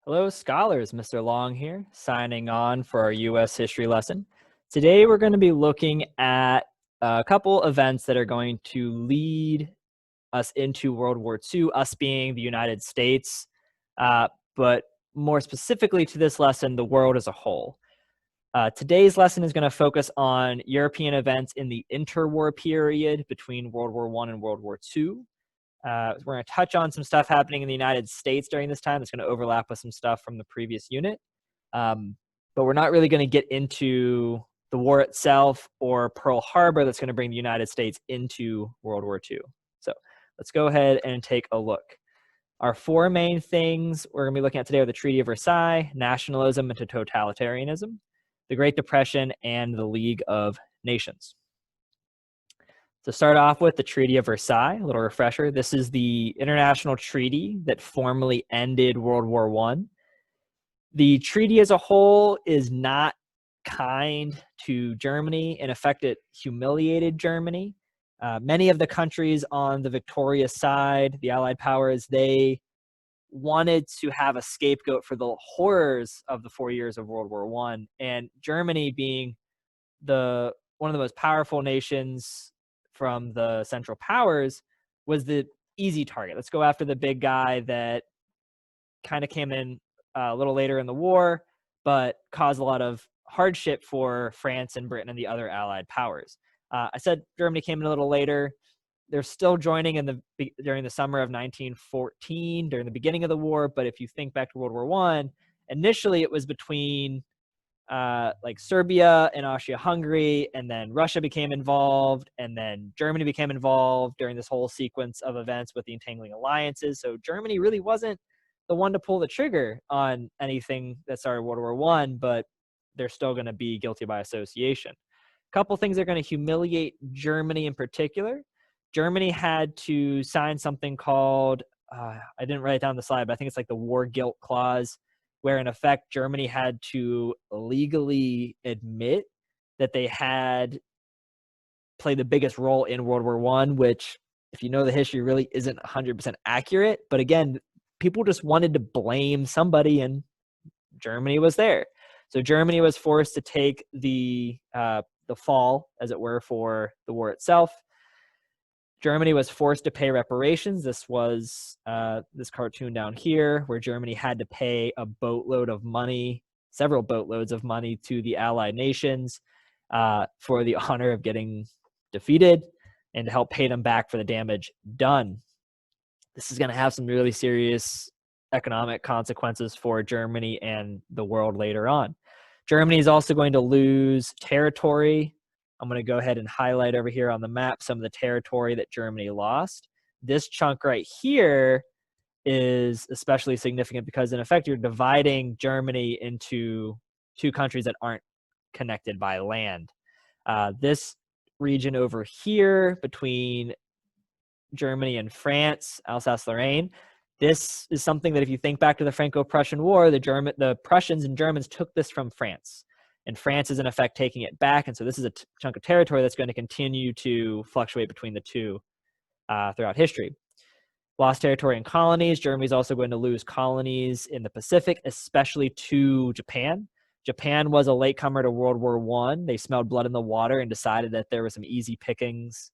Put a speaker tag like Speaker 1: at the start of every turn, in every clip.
Speaker 1: Hello, scholars. Mr. Long here, signing on for our U.S. history lesson. Today, we're going to be looking at a couple events that are going to lead us into World War II, us being the United States, but more specifically to this lesson, the world as a whole. Today's lesson is going to focus on European events in the interwar period between World War I and World War II. We're going to touch on some stuff happening in the United States during this time that's going to overlap with some stuff from the previous unit. But we're not really going to get into the war itself or Pearl Harbor that's going to bring the United States into World War II. So let's go ahead and take a look. Our four main things we're going to be looking at today are the Treaty of Versailles, nationalism and totalitarianism, the Great Depression, and the League of Nations. To start off with, the Treaty of Versailles, a little refresher. This is the international treaty that formally ended World War I. The treaty as a whole is not kind to Germany. In effect, it humiliated Germany. Many of the countries on the victorious side, the Allied powers, they wanted to have a scapegoat for the horrors of the 4 years of World War I. And Germany, being one of the most powerful nations from the Central Powers, was the easy target. Let's go after the big guy that kind of came in a little later in the war, but caused a lot of hardship for France and Britain and the other Allied powers. I said Germany came in a little later. They're still joining during the summer of 1914, during the beginning of the war. But if you think back to World War I, initially it was between like Serbia and Austria-Hungary, and then Russia became involved, and then Germany became involved during this whole sequence of events with the entangling alliances. So Germany really wasn't the one to pull the trigger on anything that started World War I, but they're still going to be guilty by association. A couple things that are going to humiliate Germany in particular. Germany had to sign something called, I didn't write it down on the slide, but I think it's like the war guilt clause, where in effect Germany had to legally admit that they had played the biggest role in World War I, which, if you know the history, really isn't 100% accurate. But again, people just wanted to blame somebody, and Germany was there. So Germany was forced to take the fall, as it were, for the war itself. Germany was forced to pay reparations. This was this cartoon down here, where Germany had to pay a boatload of money, several boatloads of money, to the Allied nations for the honor of getting defeated and to help pay them back for the damage done. This is going to have some really serious economic consequences for Germany and the world later on. Germany is also going to lose territory. I'm going to go ahead and highlight over here on the map some of the territory that Germany lost. This chunk right here is especially significant because, in effect, you're dividing Germany into two countries that aren't connected by land. This region over here between Germany and France, Alsace-Lorraine, this is something that, if you think back to the Franco-Prussian War, the Prussians and Germans took this from France. And France is, in effect, taking it back. And so this is a chunk of territory that's going to continue to fluctuate between the two throughout history. Lost territory and colonies. Germany is also going to lose colonies in the Pacific, especially to Japan. Japan was a latecomer to World War I. They smelled blood in the water and decided that there were some easy pickings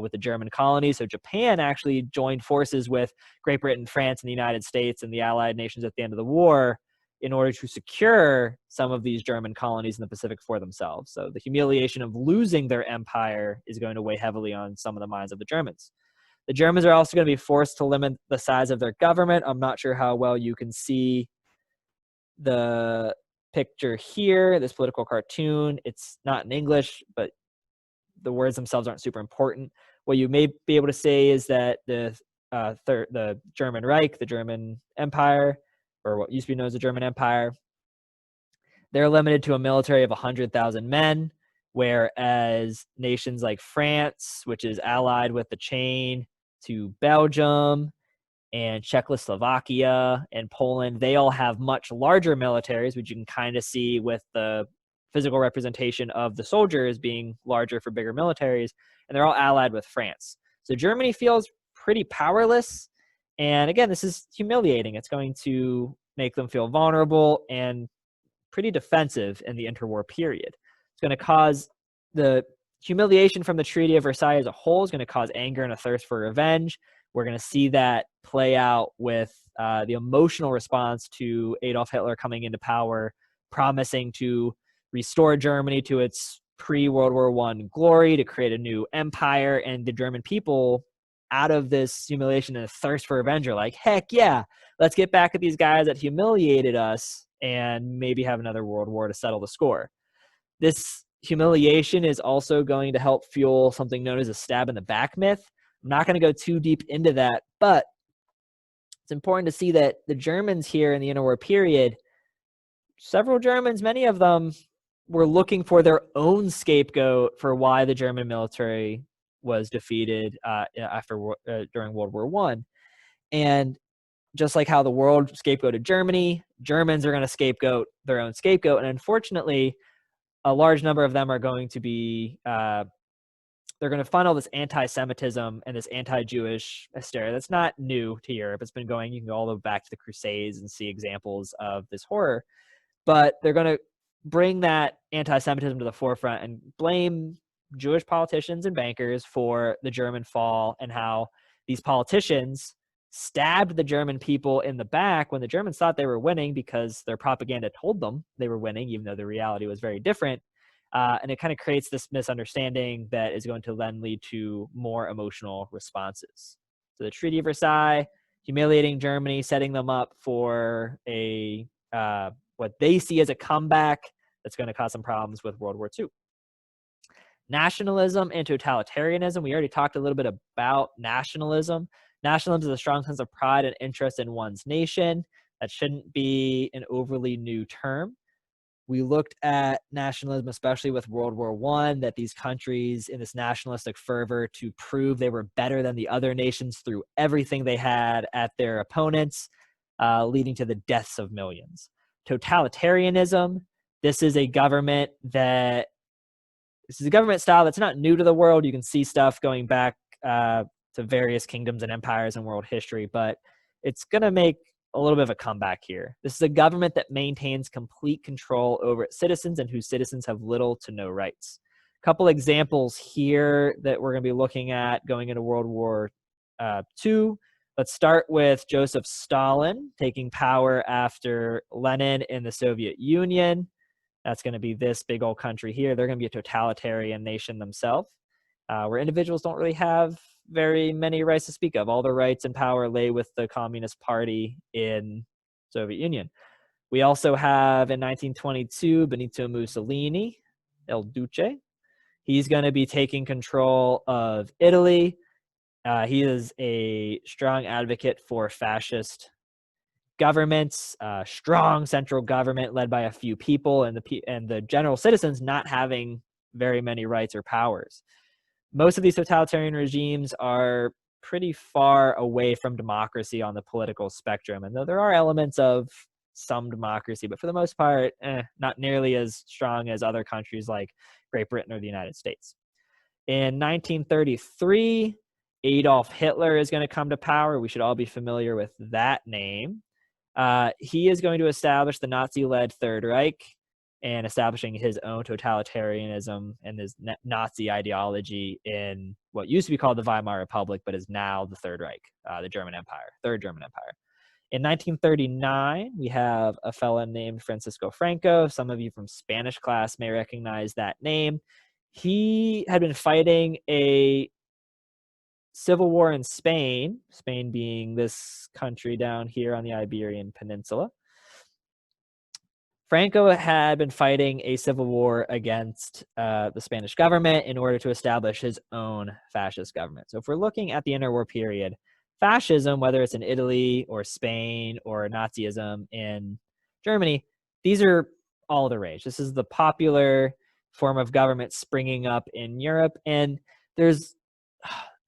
Speaker 1: with the German colonies. So Japan actually joined forces with Great Britain, France, and the United States and the Allied nations at the end of the war in order to secure some of these German colonies in the Pacific for themselves. So the humiliation of losing their empire is going to weigh heavily on some of the minds of the Germans. The Germans are also going to be forced to limit the size of their government. I'm not sure how well you can see the picture here, this political cartoon. It's not in English, but the words themselves aren't super important. What you may be able to say is that the German Reich, the German Empire, or what used to be known as the German Empire, they're limited to a military of 100,000 men, whereas nations like France, which is allied with the chain to Belgium and Czechoslovakia and Poland, they all have much larger militaries, which you can kind of see with the physical representation of the soldiers being larger for bigger militaries, and they're all allied with France. So Germany feels pretty powerless. And again, this is humiliating. It's going to make them feel vulnerable and pretty defensive in the interwar period. It's going to cause the humiliation from the Treaty of Versailles as a whole is going to cause anger and a thirst for revenge. We're going to see that play out with the emotional response to Adolf Hitler coming into power, promising to restore Germany to its pre-World War I glory, to create a new empire. And the German people, out of this humiliation and a thirst for revenge, are like, heck yeah, let's get back at these guys that humiliated us and maybe have another world war to settle the score. This humiliation is also going to help fuel something known as a stab in the back myth. I'm not going to go too deep into that, but it's important to see that the Germans here in the interwar period, several Germans, many of them, were looking for their own scapegoat for why the German military was defeated during World War I. And just like how the world scapegoated Germany, Germans are going to scapegoat their own scapegoat. And unfortunately, a large number of them are going to be, they're going to funnel this anti-Semitism and this anti-Jewish hysteria. That's not new to Europe. It's been going, you can go all the way back to the Crusades and see examples of this horror. But they're going to bring that anti-Semitism to the forefront and blame Jewish politicians and bankers for the German fall, and how these politicians stabbed the German people in the back when the Germans thought they were winning because their propaganda told them they were winning, even though the reality was very different. And it kind of creates this misunderstanding that is going to then lead to more emotional responses. So the Treaty of Versailles, humiliating Germany, setting them up for a what they see as a comeback that's going to cause some problems with World War II. Nationalism and totalitarianism. We already talked a little bit about nationalism. Nationalism is a strong sense of pride and interest in one's nation. That shouldn't be an overly new term. We looked at nationalism, especially with World War I, that these countries in this nationalistic fervor to prove they were better than the other nations threw everything they had at their opponents, leading to the deaths of millions. Totalitarianism. This is a government style that's not new to the world. You can see stuff going back to various kingdoms and empires in world history, but it's going to make a little bit of a comeback here. This is a government that maintains complete control over its citizens and whose citizens have little to no rights. A couple examples here that we're going to be looking at going into World War II. Let's start with Joseph Stalin taking power after Lenin in the Soviet Union. That's going to be this big old country here. They're going to be a totalitarian nation themselves, where individuals don't really have very many rights to speak of. All the rights and power lay with the Communist Party in Soviet Union. We also have in 1922 Benito Mussolini, El Duce. He's going to be taking control of Italy. He is a strong advocate for fascist governments, strong central government led by a few people, and the general citizens not having very many rights or powers. Most of these totalitarian regimes are pretty far away from democracy on the political spectrum. And though there are elements of some democracy, but for the most part, not nearly as strong as other countries like Great Britain or the United States. In 1933, Adolf Hitler is going to come to power. We should all be familiar with that name. He is going to establish the Nazi-led Third Reich and establishing his own totalitarianism and his Nazi ideology in what used to be called the Weimar Republic, but is now the Third Reich, the German Empire, Third German Empire. In 1939, we have a fellow named Francisco Franco. Some of you from Spanish class may recognize that name. He had been fighting a civil war in Spain, Spain being this country down here on the Iberian Peninsula. Franco had been fighting a civil war against the Spanish government in order to establish his own fascist government. So if we're looking at the interwar period, fascism, whether it's in Italy or Spain or Nazism in Germany, these are all the rage. This is the popular form of government springing up in Europe. And there's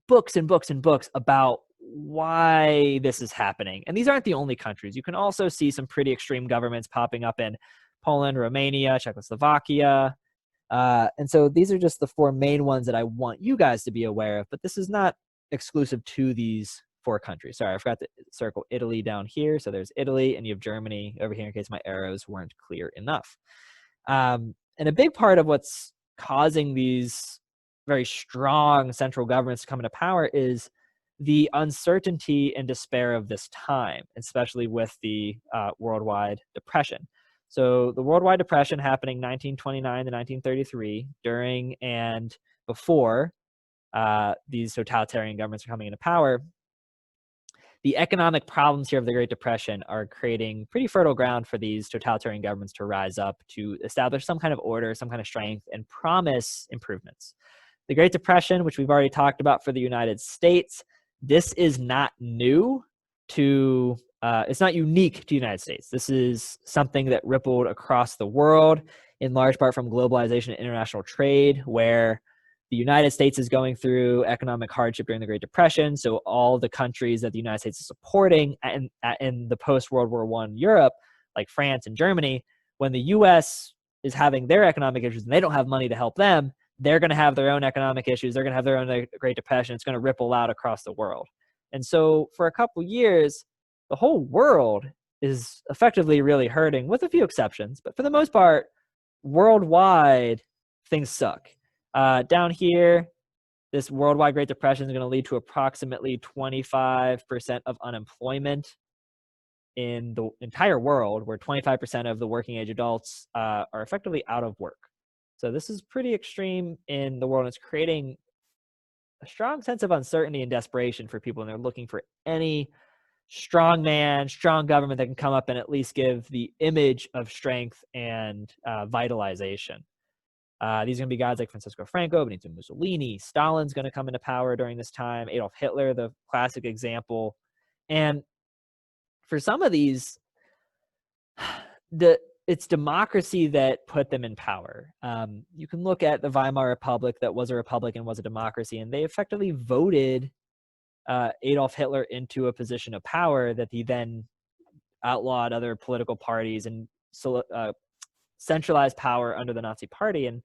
Speaker 1: books and books and books about why this is happening. And these aren't the only countries. You can also see some pretty extreme governments popping up in Poland, Romania, Czechoslovakia. And so these are just the four main ones that I want you guys to be aware of, but this is not exclusive to these 4 countries. Sorry, I forgot to circle Italy down here. So there's Italy, and you have Germany over here in case my arrows weren't clear enough. And a big part of what's causing these very strong central governments to come into power is the uncertainty and despair of this time, especially with the worldwide depression. So the worldwide depression happening 1929 to 1933, during and before these totalitarian governments are coming into power, the economic problems here of the Great Depression are creating pretty fertile ground for these totalitarian governments to rise up, to establish some kind of order, some kind of strength, and promise improvements. The Great Depression, which we've already talked about for the United States, this is not new to, it's not unique to the United States. This is something that rippled across the world, in large part from globalization and international trade, where the United States is going through economic hardship during the Great Depression. So all the countries that the United States is supporting in the post-World War I Europe, like France and Germany, when the U.S. is having their economic issues and they don't have money to help them, they're going to have their own economic issues. They're going to have their own Great Depression. It's going to ripple out across the world. And so for a couple years, the whole world is effectively really hurting, with a few exceptions. But for the most part, worldwide, things suck. Down here, this worldwide Great Depression is going to lead to approximately 25% of unemployment in the entire world, where 25% of the working age adults are effectively out of work. So this is pretty extreme in the world. It's creating a strong sense of uncertainty and desperation for people, and they're looking for any strong man, strong government that can come up and at least give the image of strength and vitalization. These are going to be guys like Francisco Franco, Benito Mussolini. Stalin's going to come into power during this time. Adolf Hitler, the classic example. And for some of these, it's democracy that put them in power. You can look at the Weimar Republic, that was a republic and was a democracy, and they effectively voted Adolf Hitler into a position of power that he then outlawed other political parties and centralized power under the Nazi Party. And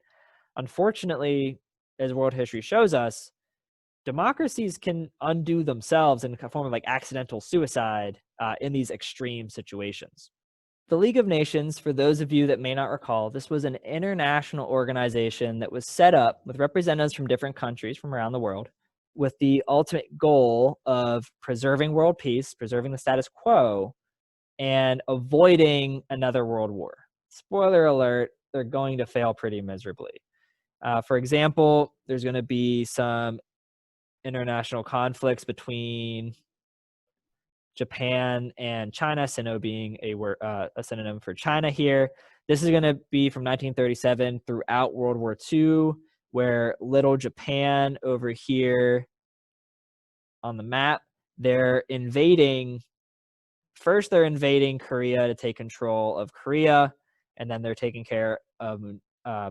Speaker 1: unfortunately, as world history shows us, democracies can undo themselves in a form of like accidental suicide in these extreme situations. The League of Nations, for those of you that may not recall, this was an international organization that was set up with representatives from different countries from around the world, with the ultimate goal of preserving world peace, preserving the status quo, and avoiding another world war. Spoiler alert, they're going to fail pretty miserably. For example, there's going to be some international conflicts between Japan and China, Sino being a synonym for China here. This is going to be from 1937 throughout World War II, where little Japan over here on the map, they're invading. First, they're invading Korea to take control of Korea, and then they're taking care of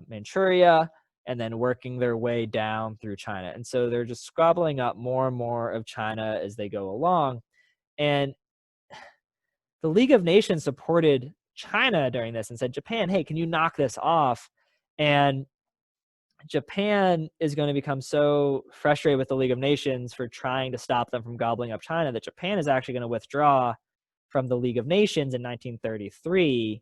Speaker 1: Manchuria, and then working their way down through China. And so they're just squabbling up more and more of China as they go along. And the League of Nations supported China during this and said, Japan, hey, can you knock this off? And Japan is going to become so frustrated with the League of Nations for trying to stop them from gobbling up China that Japan is actually going to withdraw from the League of Nations in 1933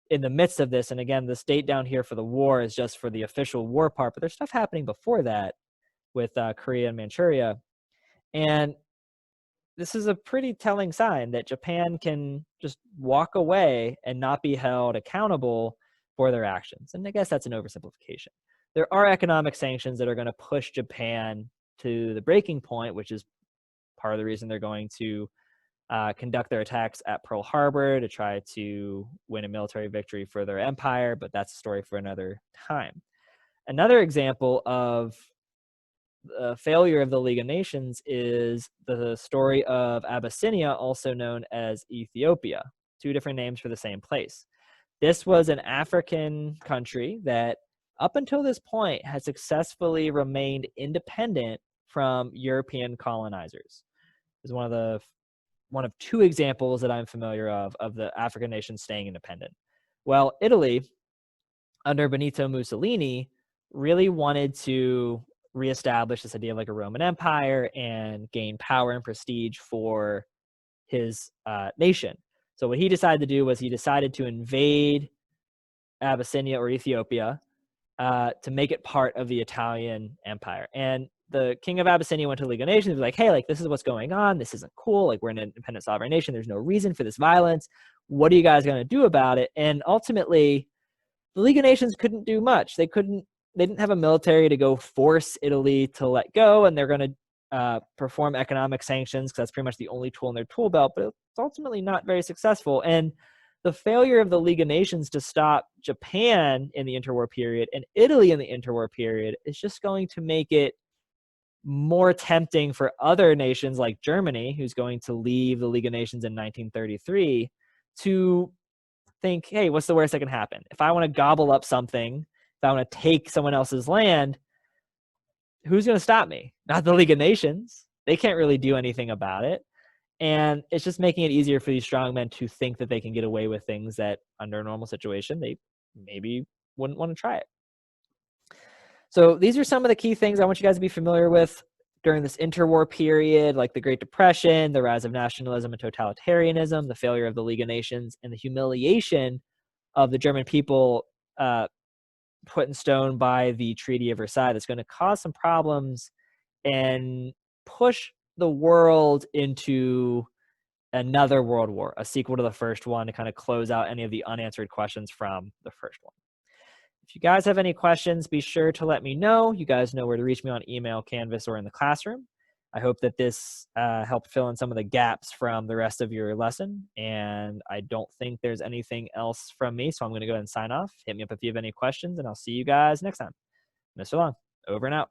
Speaker 1: in the midst of this. And again, this date down here for the war is just for the official war part, but there's stuff happening before that with Korea and Manchuria. And this is a pretty telling sign that Japan can just walk away and not be held accountable for their actions. And I guess that's an oversimplification. There are economic sanctions that are going to push Japan to the breaking point, which is part of the reason they're going to conduct their attacks at Pearl Harbor to try to win a military victory for their empire, but that's a story for another time. Another example of the failure of the League of Nations is the story of Abyssinia, also known as Ethiopia, two different names for the same place. This was an African country that up until this point has successfully remained independent from European colonizers. It's one of two examples that I'm familiar of the African nation staying independent. Well, Italy, under Benito Mussolini, really wanted to reestablish this idea of like a Roman Empire and gain power and prestige for his nation. So what he decided to do was he decided to invade Abyssinia or Ethiopia to make it part of the Italian Empire. And the king of Abyssinia went to the League of Nations and was like, hey, like, this is what's going on. This isn't cool. Like, we're an independent sovereign nation. There's no reason for this violence. What are you guys going to do about it? And ultimately, the League of Nations couldn't do much. They didn't have a military to go force Italy to let go, and they're going to perform economic sanctions because that's pretty much the only tool in their tool belt, but it's ultimately not very successful. And the failure of the League of Nations to stop Japan in the interwar period and Italy in the interwar period is just going to make it more tempting for other nations like Germany, who's going to leave the League of Nations in 1933, to think, hey, what's the worst that can happen? If I want to gobble up something, if I want to take someone else's land, who's going to stop me? Not the League of Nations. They can't really do anything about it. And it's just making it easier for these strongmen to think that they can get away with things that under a normal situation, they maybe wouldn't want to try it. So these are some of the key things I want you guys to be familiar with during this interwar period, like the Great Depression, the rise of nationalism and totalitarianism, the failure of the League of Nations, and the humiliation of the German people put in stone by the Treaty of Versailles. That's going to cause some problems and push the world into another world war, a sequel to the first one, to kind of close out any of the unanswered questions from the first one. If you guys have any questions, be sure to let me know. You guys know where to reach me on email, Canvas, or in the classroom. I hope that this helped fill in some of the gaps from the rest of your lesson. And I don't think there's anything else from me, so I'm going to go ahead and sign off. Hit me up if you have any questions, and I'll see you guys next time. Mr. Long, over and out.